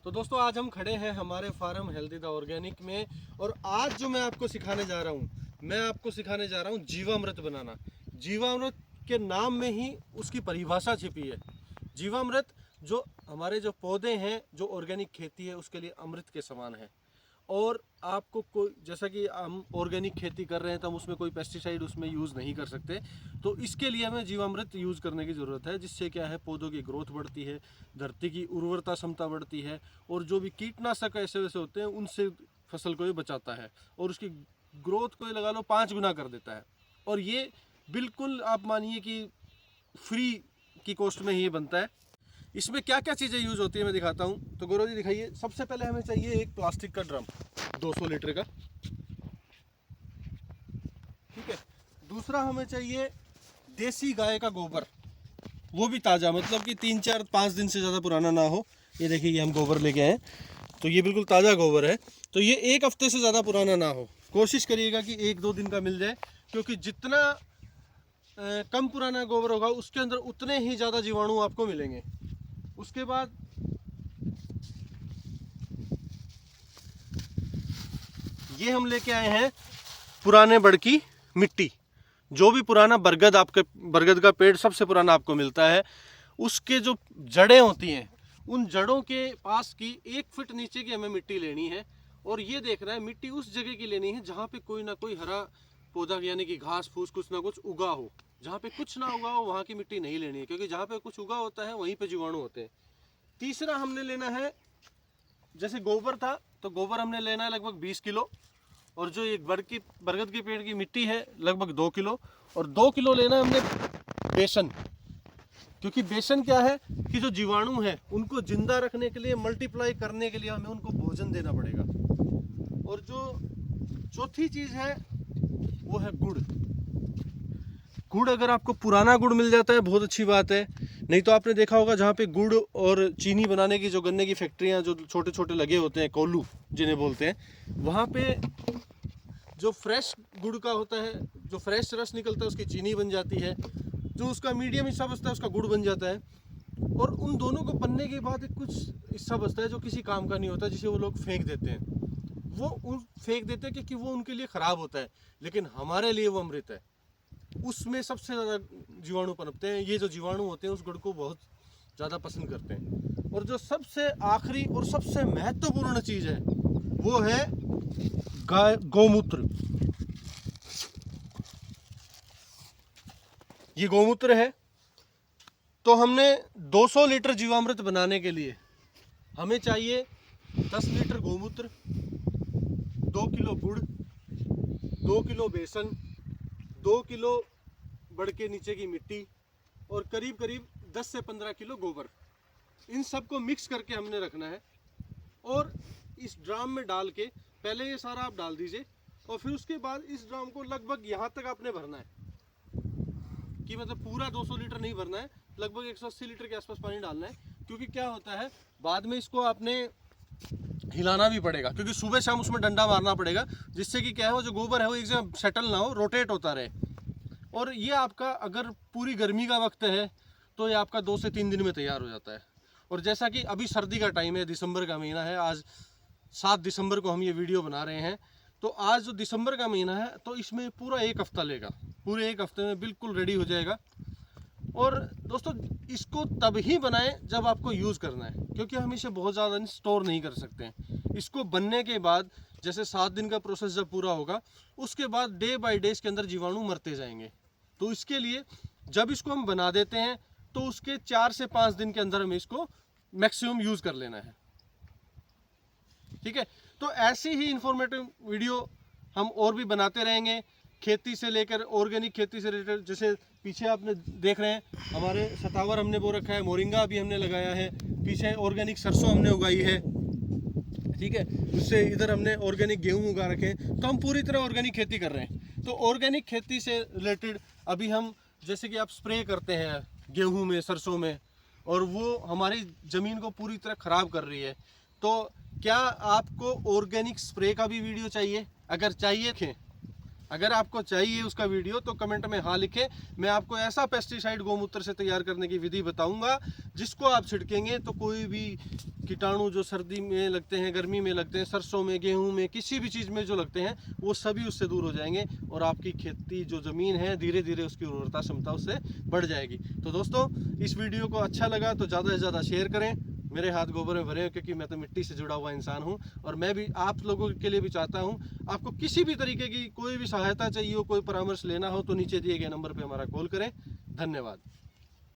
तो दोस्तों आज हम खड़े हैं हमारे फार्म हेल्दी द ऑर्गेनिक में और आज जो मैं आपको सिखाने जा रहा हूँ जीवामृत बनाना। जीवामृत के नाम में ही उसकी परिभाषा छिपी है। जीवामृत जो हमारे जो पौधे हैं, जो ऑर्गेनिक खेती है उसके लिए अमृत के समान है। और आपको कोई, जैसा कि हम ऑर्गेनिक खेती कर रहे हैं तो हम उसमें कोई पेस्टिसाइड उसमें यूज़ नहीं कर सकते, तो इसके लिए हमें जीवामृत यूज़ करने की ज़रूरत है, जिससे क्या है पौधों की ग्रोथ बढ़ती है, धरती की उर्वरता क्षमता बढ़ती है और जो भी कीटनाशक ऐसे वैसे होते हैं उनसे फसल को ये बचाता है और उसकी ग्रोथ को लगा लो 5 गुना कर देता है। और ये बिल्कुल आप मानिए कि फ्री की कॉस्ट में ही ये बनता है। इसमें क्या क्या चीज़ें यूज़ होती है मैं दिखाता हूँ। तो गौरव जी दिखाइए। सबसे पहले हमें चाहिए एक प्लास्टिक का ड्रम 200 लीटर का, ठीक है। दूसरा हमें चाहिए देसी गाय का गोबर, वो भी ताज़ा, मतलब कि 3-4-5 दिन से ज़्यादा पुराना ना हो। ये देखिए ये हम गोबर लेके आए हैं, तो ये बिल्कुल ताज़ा गोबर है। तो ये 1 हफ्ते से ज़्यादा पुराना ना हो, कोशिश करिएगा कि 1-2 दिन का मिल जाए, क्योंकि जितना कम पुराना गोबर होगा उसके अंदर उतने ही ज़्यादा जीवाणु आपको मिलेंगे। उसके बाद ये हम लेके आए हैं पुराने बड़ की मिट्टी। जो भी पुराना बरगद, आपके बरगद का पेड़ सबसे पुराना आपको मिलता है, उसके जो जड़ें होती हैं उन जड़ों के पास की 1 फीट नीचे की हमें मिट्टी लेनी है। और ये देखना है मिट्टी उस जगह की लेनी है जहाँ पे कोई ना कोई हरा पौधा यानी कि घास फूस कुछ ना कुछ उगा हो। जहाँ पे कुछ ना उगा हो वहाँ की मिट्टी नहीं लेनी है, क्योंकि जहाँ पे कुछ उगा होता है वहीं पे जीवाणु होते हैं। तीसरा हमने लेना है, जैसे गोबर था तो गोबर हमने लेना है लगभग 20 किलो, और जो एक बरगद के पेड़ की मिट्टी है लगभग 2 किलो, और 2 किलो लेना है हमने बेसन। क्योंकि बेसन क्या है कि जो जीवाणु है उनको जिंदा रखने के लिए, मल्टीप्लाई करने के लिए हमें उनको भोजन देना पड़ेगा। और जो चौथी चीज़ है वो है गुड़। गुड़ अगर आपको पुराना गुड़ मिल जाता है बहुत अच्छी बात है, नहीं तो आपने देखा होगा जहाँ पे गुड़ और चीनी बनाने की जो गन्ने की फैक्ट्रियाँ जो छोटे छोटे लगे होते हैं, कोल्हू जिन्हें बोलते हैं, वहाँ पे जो फ्रेश गुड़ का होता है, जो फ्रेश रस निकलता है उसकी चीनी बन जाती है, जो उसका मीडियम हिस्सा बचता है उसका गुड़ बन जाता है। और उन दोनों को बनने के बाद एक कुछ हिस्सा बचता है जो किसी काम का नहीं होता, जिसे वो लोग फेंक देते हैं। वो फेंक देते हैं क्योंकि वो उनके लिए ख़राब होता है, लेकिन हमारे लिए वो अमृत है। उसमें सबसे ज़्यादा जीवाणु पनपते हैं। ये जो जीवाणु होते हैं उस गुड़ को बहुत ज़्यादा पसंद करते हैं। और जो सबसे आखिरी और सबसे महत्वपूर्ण चीज़ है वो है गाय गौमूत्र। ये गौमूत्र है। तो हमने 200 लीटर जीवामृत बनाने के लिए हमें चाहिए 10 लीटर गौमूत्र, 2 किलो गुड़, 2 किलो बेसन, 2 किलो बड़ के नीचे की मिट्टी और करीब करीब 10 से 15 किलो गोबर। इन सबको मिक्स करके हमने रखना है और इस ड्राम में डाल के, पहले ये सारा आप डाल दीजिए और फिर उसके बाद इस ड्राम को लगभग यहाँ तक आपने भरना है, कि मतलब पूरा 200 लीटर नहीं भरना है, लगभग 180 लीटर के आसपास पानी डालना है। क्योंकि क्या होता है बाद में इसको आपने हिलाना भी पड़ेगा, क्योंकि सुबह शाम उसमें डंडा मारना पड़ेगा, जिससे कि क्या हो, जो गोबर है वो एक जगह सेटल ना हो, रोटेट होता रहे। और ये आपका अगर पूरी गर्मी का वक्त है तो ये आपका 2 से 3 दिन में तैयार हो जाता है। और जैसा कि अभी सर्दी का टाइम है, दिसंबर का महीना है, आज 7 दिसंबर को हम ये वीडियो बना रहे हैं, तो आज जो दिसंबर का महीना है तो इसमें पूरा 1 हफ्ता लेगा, पूरे 1 हफ्ते में बिल्कुल रेडी हो जाएगा। और दोस्तों इसको तब ही बनाएं जब आपको यूज़ करना है, क्योंकि हम इसे बहुत ज़्यादा स्टोर नहीं कर सकते हैं। इसको बनने के बाद जैसे 7 दिन का प्रोसेस जब पूरा होगा उसके बाद डे बाय डे इसके अंदर जीवाणु मरते जाएंगे। तो इसके लिए जब इसको हम बना देते हैं तो उसके 4 से 5 दिन के अंदर हमें इसको मैक्सिमम यूज़ कर लेना है, ठीक है। तो ऐसी ही इंफॉर्मेटिव वीडियो हम और भी बनाते रहेंगे, खेती से लेकर ऑर्गेनिक खेती से रिलेटेड। जैसे पीछे आपने देख रहे हैं हमारे सतावर हमने बो रखा है, मोरिंगा भी हमने लगाया है, पीछे ऑर्गेनिक सरसों हमने उगाई है, ठीक है। उससे इधर हमने ऑर्गेनिक गेहूं उगा रखे हैं। तो हम पूरी तरह ऑर्गेनिक खेती कर रहे हैं। तो ऑर्गेनिक खेती से रिलेटेड अभी हम, जैसे कि आप स्प्रे करते हैं गेहूं में, सरसों में, और वो हमारी ज़मीन को पूरी तरह ख़राब कर रही है, तो क्या आपको ऑर्गेनिक स्प्रे का भी वीडियो चाहिए? अगर चाहिए अगर आपको चाहिए उसका वीडियो तो कमेंट में हाँ लिखें। मैं आपको ऐसा पेस्टिसाइड गौमूत्र से तैयार करने की विधि बताऊंगा जिसको आप छिड़केंगे तो कोई भी कीटाणु जो सर्दी में लगते हैं, गर्मी में लगते हैं, सरसों में, गेहूं में, किसी भी चीज़ में जो लगते हैं वो सभी उससे दूर हो जाएंगे और आपकी खेती जो ज़मीन है धीरे धीरे उसकी उर्वरता क्षमता उससे बढ़ जाएगी। तो दोस्तों इस वीडियो को अच्छा लगा तो ज़्यादा से ज़्यादा शेयर करें। मेरे हाथ गोबर में भरे हैं क्योंकि मैं तो मिट्टी से जुड़ा हुआ इंसान हूं और मैं भी आप लोगों के लिए भी चाहता हूं। आपको किसी भी तरीके की कोई भी सहायता चाहिए हो, कोई परामर्श लेना हो तो नीचे दिए गए नंबर पे हमारा कॉल करें। धन्यवाद।